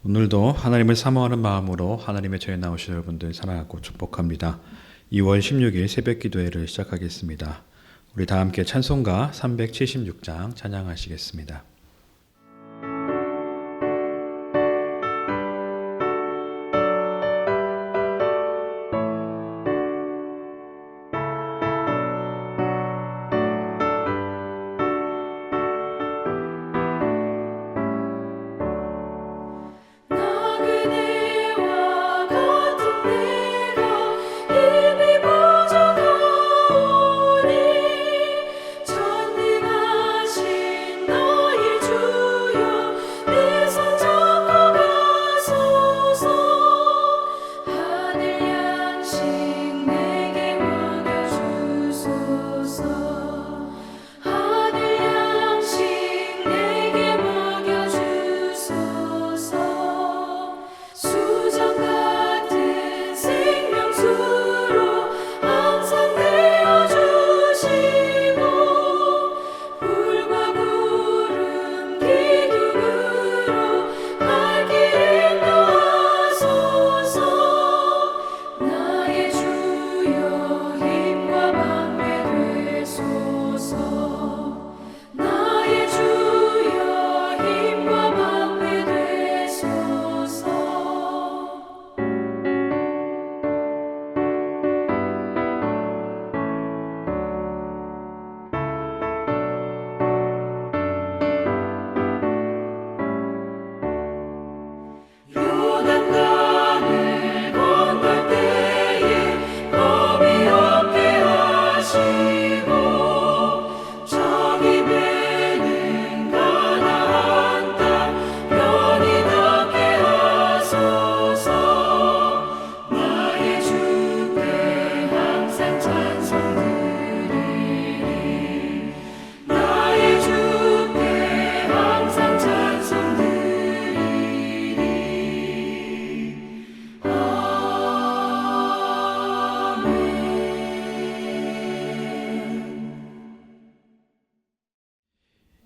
오늘도 하나님을 사모하는 마음으로 하나님의 저에 나오신 여러분들 사랑하고 축복합니다. 2월 16일 새벽 기도회를 시작하겠습니다. 우리 다 함께 찬송가 376장 찬양하시겠습니다.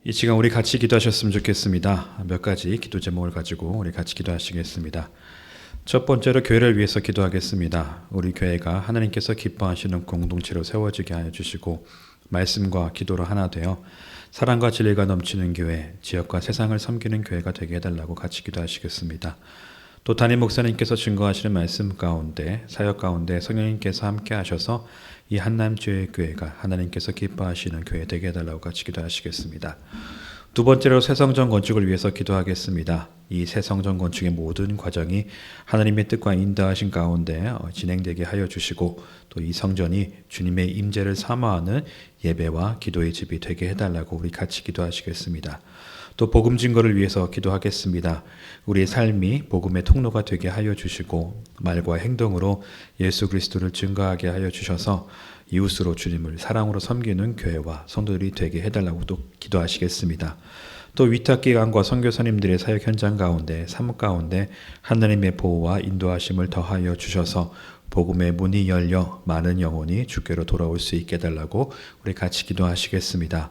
이 시간 우리 같이 기도하셨으면 좋겠습니다. 몇 가지 기도 제목을 가지고 우리 같이 기도하시겠습니다. 첫 번째로 교회를 위해서 기도하겠습니다. 우리 교회가 하나님께서 기뻐하시는 공동체로 세워지게 하여 주시고 말씀과 기도로 하나 되어 사랑과 진리가 넘치는 교회, 지역과 세상을 섬기는 교회가 되게 해달라고 같이 기도하시겠습니다. 또 담임 목사님께서 증거하시는 말씀 가운데, 사역 가운데 성령님께서 함께 하셔서 이 한남주의교회가 하나님께서 기뻐하시는 교회 되게 해달라고 같이 기도하시겠습니다. 두 번째로 새성전 건축을 위해서 기도하겠습니다. 이 새성전 건축의 모든 과정이 하나님의 뜻과 인도하신 가운데 진행되게 하여 주시고 또 이 성전이 주님의 임재를 사모하는 예배와 기도의 집이 되게 해달라고 우리 같이 기도하시겠습니다. 또 복음 증거를 위해서 기도하겠습니다. 우리의 삶이 복음의 통로가 되게 하여 주시고 말과 행동으로 예수 그리스도를 증거하게 하여 주셔서 이웃으로 주님을 사랑으로 섬기는 교회와 성도들이 되게 해달라고 또 기도하시겠습니다. 또 위탁기관과 선교사님들의 사역 현장 가운데 사역 가운데 하나님의 보호와 인도하심을 더하여 주셔서 복음의 문이 열려 많은 영혼이 주께로 돌아올 수 있게 해달라고 우리 같이 기도하시겠습니다.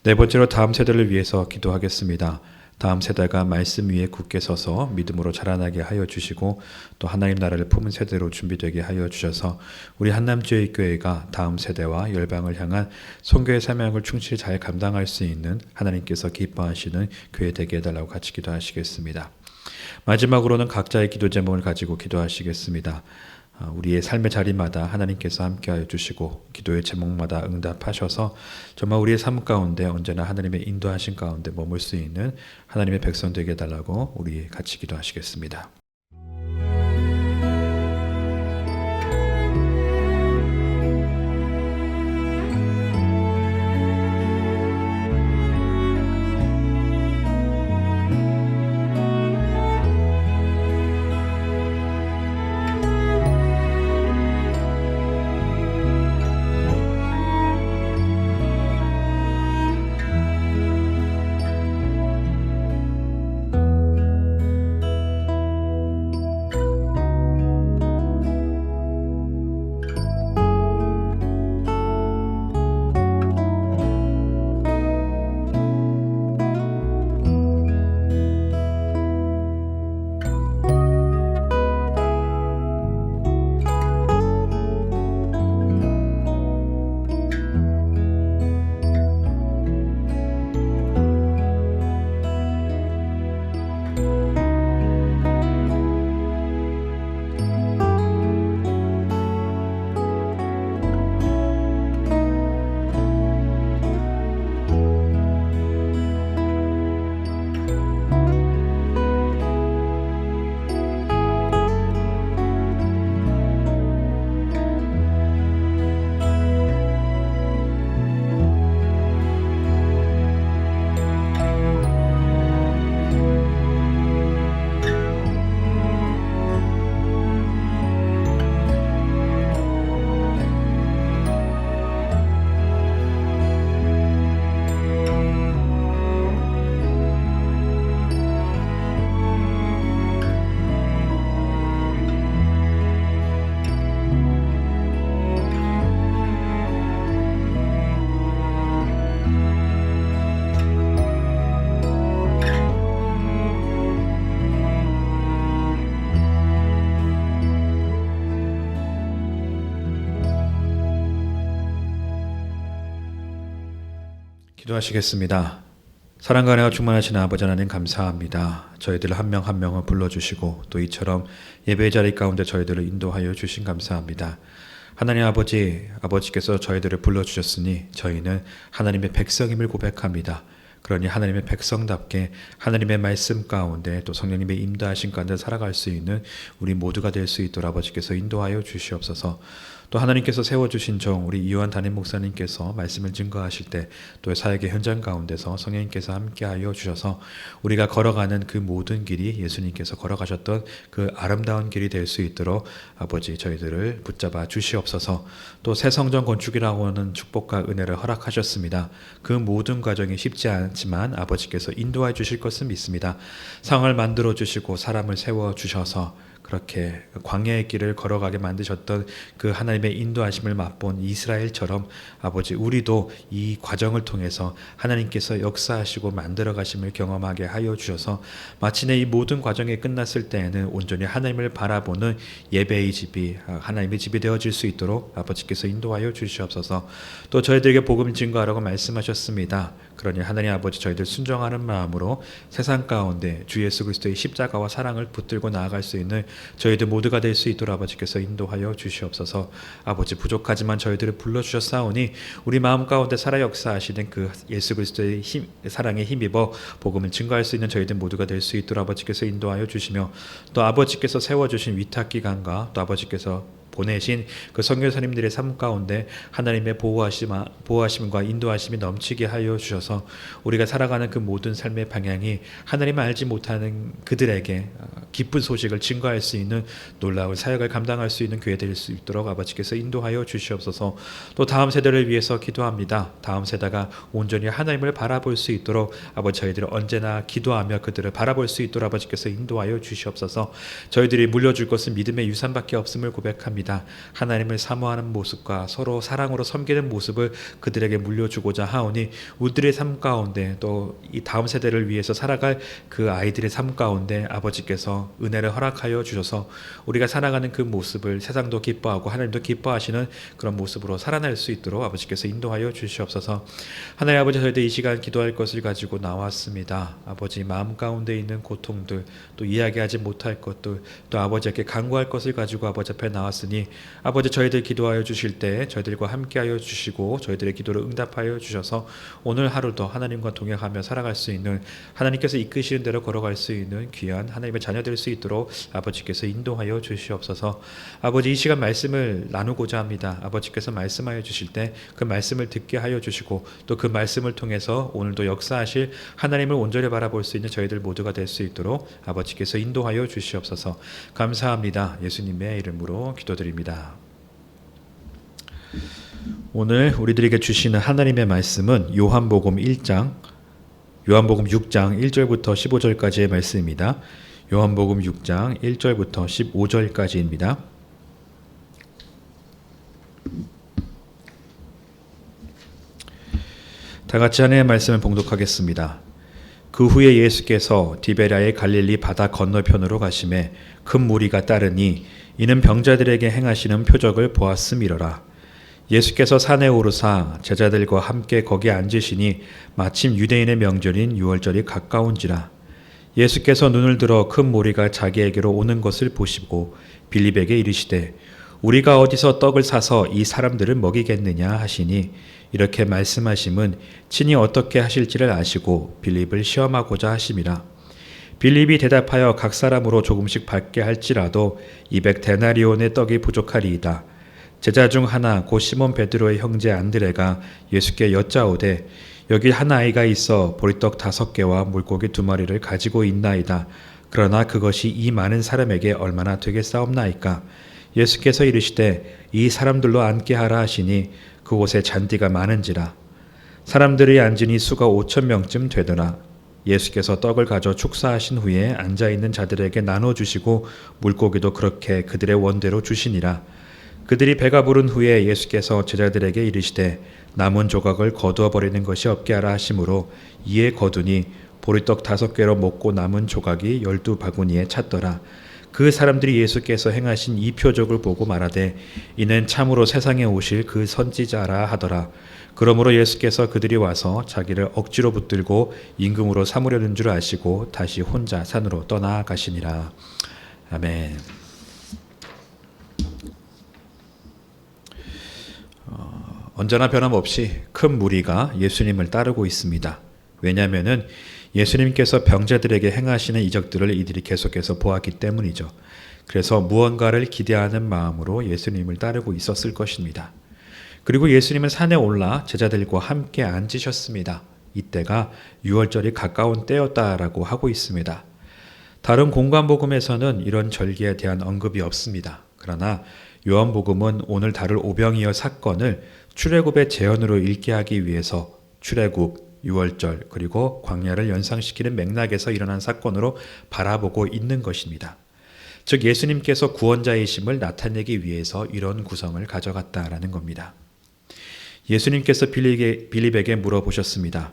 네 번째로 다음 세대를 위해서 기도하겠습니다. 다음 세대가 말씀 위에 굳게 서서 믿음으로 자라나게 하여 주시고 또 하나님 나라를 품은 세대로 준비되게 하여 주셔서 우리 한남주의교회가 다음 세대와 열방을 향한 선교의 사명을 충실히 잘 감당할 수 있는 하나님께서 기뻐하시는 교회 되게 해달라고 같이 기도하시겠습니다. 마지막으로는 각자의 기도 제목을 가지고 기도하시겠습니다. 우리의 삶의 자리마다 하나님께서 함께하여 주시고 기도의 제목마다 응답하셔서 정말 우리의 삶 가운데 언제나 하나님의 인도하신 가운데 머물 수 있는 하나님의 백성 되게 해달라고 우리 같이 기도하시겠습니다. 기도하시겠습니다. 사랑과 은혜가 충만하신 아버지 하나님 감사합니다. 저희들 한 명 한 명을 불러주시고 또 이처럼 예배의 자리 가운데 저희들을 인도하여 주신 감사합니다. 하나님 아버지께서 저희들을 불러주셨으니 저희는 하나님의 백성임을 고백합니다. 그러니 하나님의 백성답게 하나님의 말씀 가운데 또 성령님의 인도하신 가운데 살아갈 수 있는 우리 모두가 될 수 있도록 아버지께서 인도하여 주시옵소서. 또 하나님께서 세워주신 종 우리 이완 담임 목사님께서 말씀을 증거하실 때 또 사역의 현장 가운데서 성령님께서 함께하여 주셔서 우리가 걸어가는 그 모든 길이 예수님께서 걸어가셨던 그 아름다운 길이 될 수 있도록 아버지 저희들을 붙잡아 주시옵소서. 또 새 성전 건축이라고 하는 축복과 은혜를 허락하셨습니다. 그 모든 과정이 쉽지 않지만 아버지께서 인도해 주실 것을 믿습니다. 상을 만들어 주시고 사람을 세워 주셔서 그렇게 광야의 길을 걸어가게 만드셨던 그 하나님의 인도하심을 맛본 이스라엘처럼 아버지 우리도 이 과정을 통해서 하나님께서 역사하시고 만들어 가심을 경험하게 하여 주셔서 마침내 이 모든 과정이 끝났을 때에는 온전히 하나님을 바라보는 예배의 집이 하나님의 집이 되어질 수 있도록 아버지께서 인도하여 주시옵소서. 또 저희들에게 복음 증거하라고 말씀하셨습니다. 그러니 하나님 아버지 저희들 순종하는 마음으로 세상 가운데 주 예수 그리스도의 십자가와 사랑을 붙들고 나아갈 수 있는 저희들 모두가 될 수 있도록 아버지께서 인도하여 주시옵소서. 아버지 부족하지만 저희들을 불러주셨사오니 우리 마음 가운데 살아 역사하시는 그 예수 그리스도의 사랑에 힘입어 복음을 증거할 수 있는 저희들 모두가 될 수 있도록 아버지께서 인도하여 주시며 또 아버지께서 세워주신 위탁기관과 또 아버지께서 보내신 그 선교사님들의 삶 가운데 하나님의 보호하심과 인도하심이 넘치게 하여 주셔서 우리가 살아가는 그 모든 삶의 방향이 하나님을 알지 못하는 그들에게 기쁜 소식을 증거할 수 있는 놀라운 사역을 감당할 수 있는 교회 될 수 있도록 아버지께서 인도하여 주시옵소서. 또 다음 세대를 위해서 기도합니다. 다음 세대가 온전히 하나님을 바라볼 수 있도록 아버지 저희들은 언제나 기도하며 그들을 바라볼 수 있도록 아버지께서 인도하여 주시옵소서. 저희들이 물려줄 것은 믿음의 유산밖에 없음을 고백합니다. 하나님을 사모하는 모습과 서로 사랑으로 섬기는 모습을 그들에게 물려주고자 하오니 우리들의 삶 가운데 또 이 다음 세대를 위해서 살아갈 그 아이들의 삶 가운데 아버지께서 은혜를 허락하여 주셔서 우리가 살아가는 그 모습을 세상도 기뻐하고 하나님도 기뻐하시는 그런 모습으로 살아날 수 있도록 아버지께서 인도하여 주시옵소서. 하나님 아버지 저희들 이 시간 기도할 것을 가지고 나왔습니다. 아버지 마음 가운데 있는 고통들 또 이야기하지 못할 것들 또 아버지께 간구할 것을 가지고 아버지 앞에 나왔으니 아버지 저희들 기도하여 주실 때 저희들과 함께하여 주시고 저희들의 기도를 응답하여 주셔서 오늘 하루도 하나님과 동행하며 살아갈 수 있는 하나님께서 이끄시는 대로 걸어갈 수 있는 귀한 하나님의 자녀 될 수 있도록 아버지께서 인도하여 주시옵소서. 아버지 이 시간 말씀을 나누고자 합니다. 아버지께서 말씀하여 주실 때 그 말씀을 듣게 하여 주시고 또 그 말씀을 통해서 오늘도 역사하실 하나님을 온전히 바라볼 수 있는 저희들 모두가 될 수 있도록 아버지께서 인도하여 주시옵소서. 감사합니다. 예수님의 이름으로 기도드립니다. 오늘 우리들에게 주시는 하나님의 말씀은 요한복음 6장 1절부터 15절까지의 말씀입니다. 요한복음 6장 1절부터 15절까지입니다. 다 같이 하나님의 말씀을 봉독하겠습니다. 그 후에 예수께서 디베랴의 갈릴리 바다 건너편으로 가심에 큰 무리가 따르니 이는 병자들에게 행하시는 표적을 보았음이러라. 예수께서 산에 오르사 제자들과 함께 거기 앉으시니 마침 유대인의 명절인 유월절이 가까운지라. 예수께서 눈을 들어 큰 무리가 자기에게로 오는 것을 보시고 빌립에게 이르시되 우리가 어디서 떡을 사서 이 사람들을 먹이겠느냐 하시니 이렇게 말씀하심은 친히 어떻게 하실지를 아시고 빌립을 시험하고자 하심이라. 빌립이 대답하여 각 사람으로 조금씩 받게 할지라도 200데나리온의 떡이 부족하리이다. 제자 중 하나 곧 시몬 베드로의 형제 안드레가 예수께 여짜오되 여기 한 아이가 있어 보리떡 5개와 물고기 2마리를 가지고 있나이다. 그러나 그것이 이 많은 사람에게 얼마나 되겠사옵나이까. 예수께서 이르시되 이 사람들로 앉게 하라 하시니 그곳에 잔디가 많은지라. 사람들이 앉으니 수가 5,000명쯤 되더라. 예수께서 떡을 가져 축사하신 후에 앉아있는 자들에게 나눠주시고 물고기도 그렇게 그들의 원대로 주시니라. 그들이 배가 부른 후에 예수께서 제자들에게 이르시되 남은 조각을 거두어 버리는 것이 없게 하라 하심으로 이에 거두니 보리떡 5개로 먹고 남은 조각이 12바구니에 찼더라. 그 사람들이 예수께서 행하신 이 표적을 보고 말하되 이는 참으로 세상에 오실 그 선지자라 하더라. 그러므로 예수께서 그들이 와서 자기를 억지로 붙들고 임금으로 삼으려는 줄 아시고 다시 혼자 산으로 떠나가시니라. 아멘. 언제나 변함없이 큰 무리가 예수님을 따르고 있습니다. 왜냐하면 예수님께서 병자들에게 행하시는 이적들을 이들이 계속해서 보았기 때문이죠. 그래서 무언가를 기대하는 마음으로 예수님을 따르고 있었을 것입니다. 그리고 예수님은 산에 올라 제자들과 함께 앉으셨습니다. 이때가 유월절이 가까운 때였다라고 하고 있습니다. 다른 공관복음에서는 이런 절기에 대한 언급이 없습니다. 그러나 요한복음은 오늘 다룰 오병이어 사건을 출애굽의 재현으로 읽게 하기 위해서 출애굽, 유월절 그리고 광야를 연상시키는 맥락에서 일어난 사건으로 바라보고 있는 것입니다. 즉 예수님께서 구원자이심을 나타내기 위해서 이런 구성을 가져갔다라는 겁니다. 예수님께서 빌립에게 물어보셨습니다.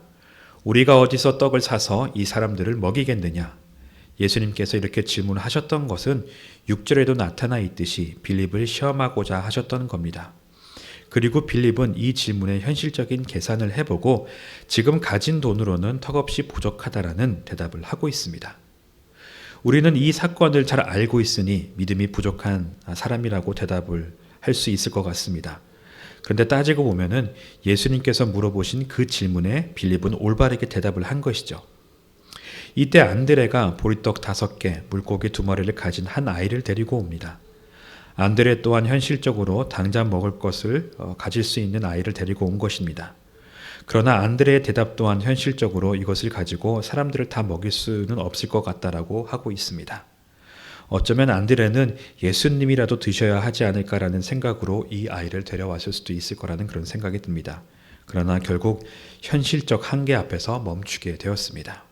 우리가 어디서 떡을 사서 이 사람들을 먹이겠느냐? 예수님께서 이렇게 질문하셨던 것은 6절에도 나타나 있듯이 빌립을 시험하고자 하셨던 겁니다. 그리고 빌립은 이 질문에 현실적인 계산을 해보고 지금 가진 돈으로는 턱없이 부족하다라는 대답을 하고 있습니다. 우리는 이 사건을 잘 알고 있으니 믿음이 부족한 사람이라고 대답을 할 수 있을 것 같습니다. 그런데 따지고 보면은 예수님께서 물어보신 그 질문에 빌립은 올바르게 대답을 한 것이죠. 이때 안드레가 보리떡 5개, 물고기 2마리를 가진 한 아이를 데리고 옵니다. 안드레 또한 현실적으로 당장 먹을 것을 가질 수 있는 아이를 데리고 온 것입니다. 그러나 안드레의 대답 또한 현실적으로 이것을 가지고 사람들을 다 먹일 수는 없을 것 같다라고 하고 있습니다. 어쩌면 안드레는 예수님이라도 드셔야 하지 않을까라는 생각으로 이 아이를 데려왔을 수도 있을 거라는 그런 생각이 듭니다. 그러나 결국 현실적 한계 앞에서 멈추게 되었습니다.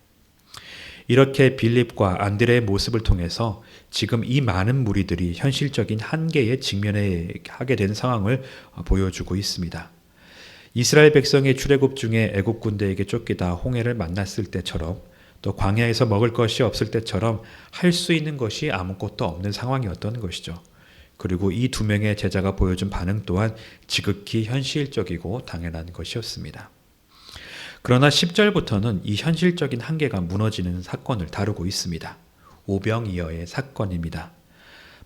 이렇게 빌립과 안드레의 모습을 통해서 지금 이 많은 무리들이 현실적인 한계에 직면하게 된 상황을 보여주고 있습니다. 이스라엘 백성의 출애굽 중에 애국 군대에게 쫓기다 홍해를 만났을 때처럼 또 광야에서 먹을 것이 없을 때처럼 할 수 있는 것이 아무것도 없는 상황이었던 것이죠. 그리고 이 2명의 제자가 보여준 반응 또한 지극히 현실적이고 당연한 것이었습니다. 그러나 10절부터는 이 현실적인 한계가 무너지는 사건을 다루고 있습니다. 오병이어의 사건입니다.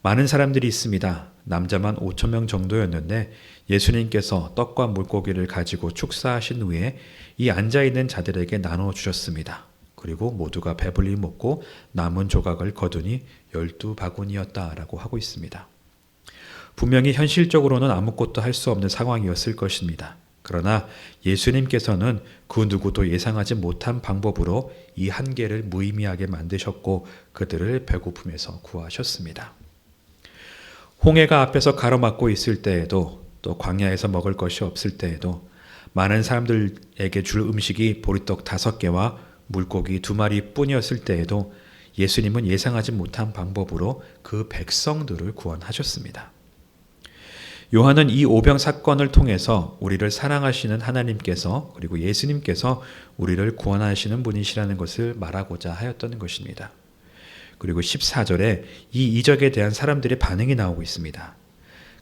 많은 사람들이 있습니다. 남자만 5,000명 정도였는데 예수님께서 떡과 물고기를 가지고 축사하신 후에 이 앉아있는 자들에게 나눠주셨습니다. 그리고 모두가 배불리 먹고 남은 조각을 거두니 12바구니였다라고 하고 있습니다. 분명히 현실적으로는 아무것도 할 수 없는 상황이었을 것입니다. 그러나 예수님께서는 그 누구도 예상하지 못한 방법으로 이 한계를 무의미하게 만드셨고 그들을 배고픔에서 구하셨습니다. 홍해가 앞에서 가로막고 있을 때에도 또 광야에서 먹을 것이 없을 때에도 많은 사람들에게 줄 음식이 보리떡 5개와 물고기 2마리 뿐이었을 때에도 예수님은 예상하지 못한 방법으로 그 백성들을 구원하셨습니다. 요한은 이 오병 사건을 통해서 우리를 사랑하시는 하나님께서 그리고 예수님께서 우리를 구원하시는 분이시라는 것을 말하고자 하였던 것입니다. 그리고 14절에 이 이적에 대한 사람들의 반응이 나오고 있습니다.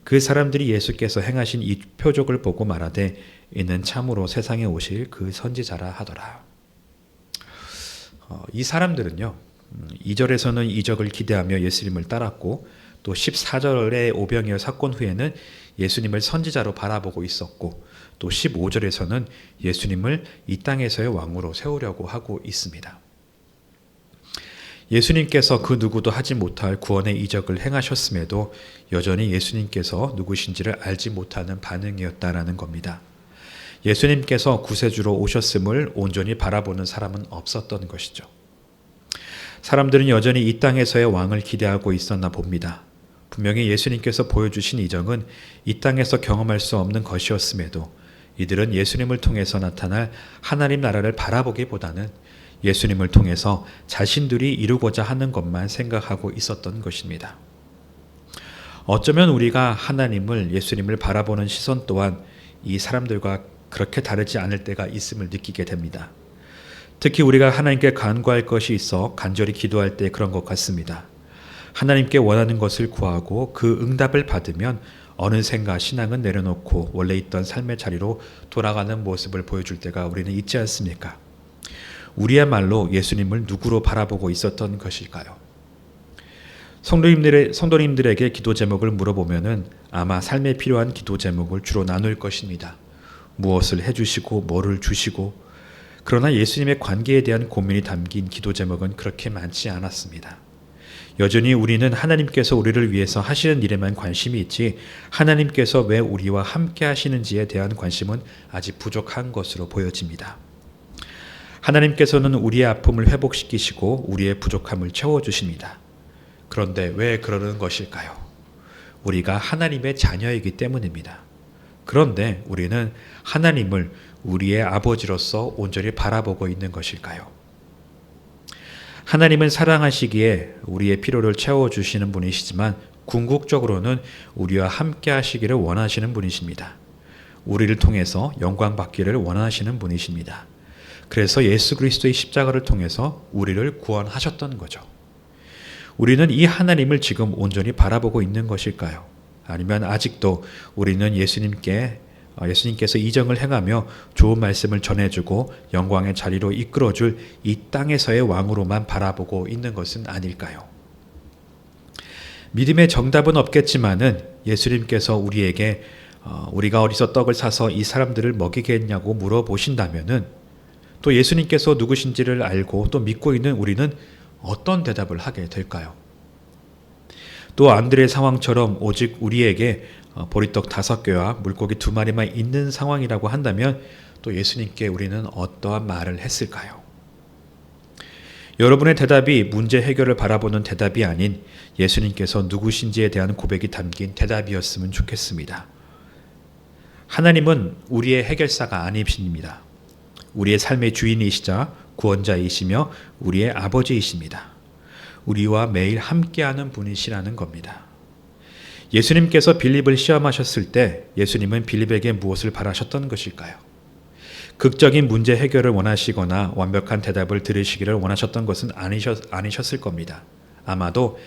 그 사람들이 예수께서 행하신 이 표적을 보고 말하되 이는 참으로 세상에 오실 그 선지자라 하더라. 이 사람들은요, 2절에서는 이적을 기대하며 예수님을 따랐고 또 14절의 오병이어 사건 후에는 예수님을 선지자로 바라보고 있었고 또 15절에서는 예수님을 이 땅에서의 왕으로 세우려고 하고 있습니다. 예수님께서 그 누구도 하지 못할 구원의 이적을 행하셨음에도 여전히 예수님께서 누구신지를 알지 못하는 반응이었다라는 겁니다. 예수님께서 구세주로 오셨음을 온전히 바라보는 사람은 없었던 것이죠. 사람들은 여전히 이 땅에서의 왕을 기대하고 있었나 봅니다. 분명히 예수님께서 보여주신 이적은 이 땅에서 경험할 수 없는 것이었음에도 이들은 예수님을 통해서 나타날 하나님 나라를 바라보기보다는 예수님을 통해서 자신들이 이루고자 하는 것만 생각하고 있었던 것입니다. 어쩌면 우리가 하나님을, 예수님을 바라보는 시선 또한 이 사람들과 그렇게 다르지 않을 때가 있음을 느끼게 됩니다. 특히 우리가 하나님께 간구할 것이 있어 간절히 기도할 때 그런 것 같습니다. 하나님께 원하는 것을 구하고 그 응답을 받으면 어느샌가 신앙은 내려놓고 원래 있던 삶의 자리로 돌아가는 모습을 보여줄 때가 우리는 있지 않습니까? 우리야말로 예수님을 누구로 바라보고 있었던 것일까요? 성도님들에게 기도 제목을 물어보면은 아마 삶에 필요한 기도 제목을 주로 나눌 것입니다. 무엇을 해주시고 뭐를 주시고, 그러나 예수님의 관계에 대한 고민이 담긴 기도 제목은 그렇게 많지 않았습니다. 여전히 우리는 하나님께서 우리를 위해서 하시는 일에만 관심이 있지 하나님께서 왜 우리와 함께 하시는지에 대한 관심은 아직 부족한 것으로 보여집니다. 하나님께서는 우리의 아픔을 회복시키시고 우리의 부족함을 채워주십니다. 그런데 왜 그러는 것일까요? 우리가 하나님의 자녀이기 때문입니다. 그런데 우리는 하나님을 우리의 아버지로서 온전히 바라보고 있는 것일까요? 하나님은 사랑하시기에 우리의 필요를 채워주시는 분이시지만 궁극적으로는 우리와 함께 하시기를 원하시는 분이십니다. 우리를 통해서 영광 받기를 원하시는 분이십니다. 그래서 예수 그리스도의 십자가를 통해서 우리를 구원하셨던 거죠. 우리는 이 하나님을 지금 온전히 바라보고 있는 것일까요? 아니면 아직도 우리는 예수님께서 이정을 행하며 좋은 말씀을 전해주고 영광의 자리로 이끌어줄 이 땅에서의 왕으로만 바라보고 있는 것은 아닐까요? 믿음의 정답은 없겠지만은 예수님께서 우리에게 우리가 어디서 떡을 사서 이 사람들을 먹이겠냐고 물어보신다면은 또 예수님께서 누구신지를 알고 또 믿고 있는 우리는 어떤 대답을 하게 될까요? 또 안드레의 상황처럼 오직 우리에게 보리떡 5개와 물고기 2마리만 있는 상황이라고 한다면 또 예수님께 우리는 어떠한 말을 했을까요? 여러분의 대답이 문제 해결을 바라보는 대답이 아닌 예수님께서 누구신지에 대한 고백이 담긴 대답이었으면 좋겠습니다. 하나님은 우리의 해결사가 아니십니다. 우리의 삶의 주인이시자 구원자이시며 우리의 아버지이십니다. 우리와 매일 함께하는 분이시라는 겁니다. 예수님께서 빌립을 시험하셨을 때 예수님은 빌립에게 무엇을 바라셨던 것일까요? 극적인 문제 해결을 원하시거나 완벽한 대답을 들으시기를 원하셨던 것은 아니셨을 겁니다. 아마도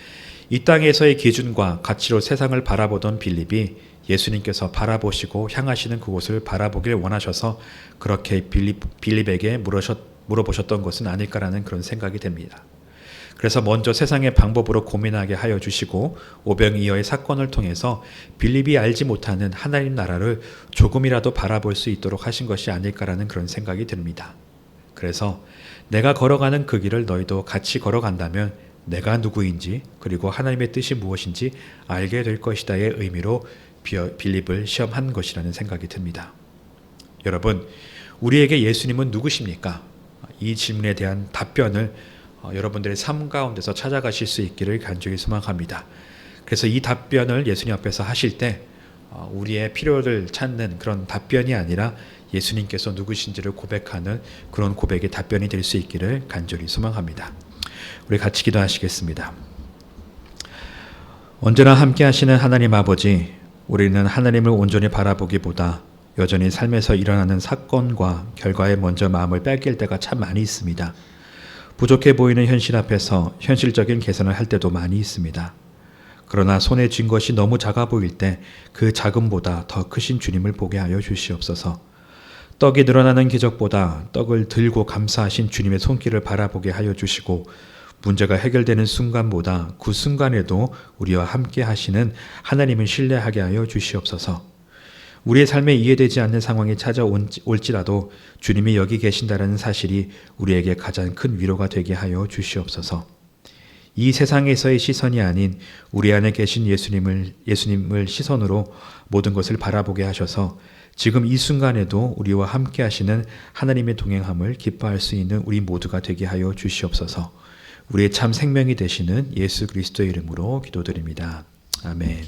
이 땅에서의 기준과 가치로 세상을 바라보던 빌립이 예수님께서 바라보시고 향하시는 그곳을 바라보길 원하셔서 그렇게 빌립에게 물어보셨던 것은 아닐까라는 그런 생각이 됩니다. 그래서 먼저 세상의 방법으로 고민하게 하여 주시고 오병이어의 사건을 통해서 빌립이 알지 못하는 하나님 나라를 조금이라도 바라볼 수 있도록 하신 것이 아닐까라는 그런 생각이 듭니다. 그래서 내가 걸어가는 그 길을 너희도 같이 걸어간다면 내가 누구인지 그리고 하나님의 뜻이 무엇인지 알게 될 것이다의 의미로 빌립을 시험한 것이라는 생각이 듭니다. 여러분, 우리에게 예수님은 누구십니까? 이 질문에 대한 답변을 여러분들의 삶 가운데서 찾아가실 수 있기를 간절히 소망합니다. 그래서 이 답변을 예수님 앞에서 하실 때 우리의 필요를 찾는 그런 답변이 아니라 예수님께서 누구신지를 고백하는 그런 고백의 답변이 될 수 있기를 간절히 소망합니다. 우리 같이 기도하시겠습니다. 언제나 함께 하시는 하나님 아버지, 우리는 하나님을 온전히 바라보기보다 여전히 삶에서 일어나는 사건과 결과에 먼저 마음을 뺏길 때가 참 많이 있습니다. 부족해 보이는 현실 앞에서 현실적인 계산을 할 때도 많이 있습니다. 그러나 손에 쥔 것이 너무 작아 보일 때 그 작음보다 더 크신 주님을 보게 하여 주시옵소서. 떡이 늘어나는 기적보다 떡을 들고 감사하신 주님의 손길을 바라보게 하여 주시고 문제가 해결되는 순간보다 그 순간에도 우리와 함께 하시는 하나님을 신뢰하게 하여 주시옵소서. 우리의 삶에 이해되지 않는 상황이 찾아올지라도 주님이 여기 계신다는 사실이 우리에게 가장 큰 위로가 되게 하여 주시옵소서. 이 세상에서의 시선이 아닌 우리 안에 계신 예수님을 시선으로 모든 것을 바라보게 하셔서 지금 이 순간에도 우리와 함께 하시는 하나님의 동행함을 기뻐할 수 있는 우리 모두가 되게 하여 주시옵소서. 우리의 참 생명이 되시는 예수 그리스도의 이름으로 기도드립니다. 아멘.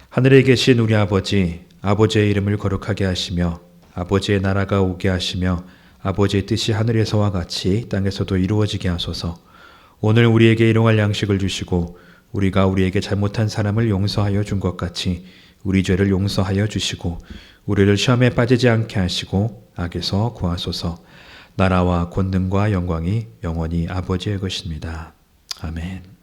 하늘에 계신 우리 아버지, 아버지의 이름을 거룩하게 하시며 아버지의 나라가 오게 하시며 아버지의 뜻이 하늘에서와 같이 땅에서도 이루어지게 하소서. 오늘 우리에게 일용할 양식을 주시고 우리가 우리에게 잘못한 사람을 용서하여 준 것 같이 우리 죄를 용서하여 주시고 우리를 시험에 빠지지 않게 하시고 악에서 구하소서. 나라와 권능과 영광이 영원히 아버지의 것입니다. 아멘.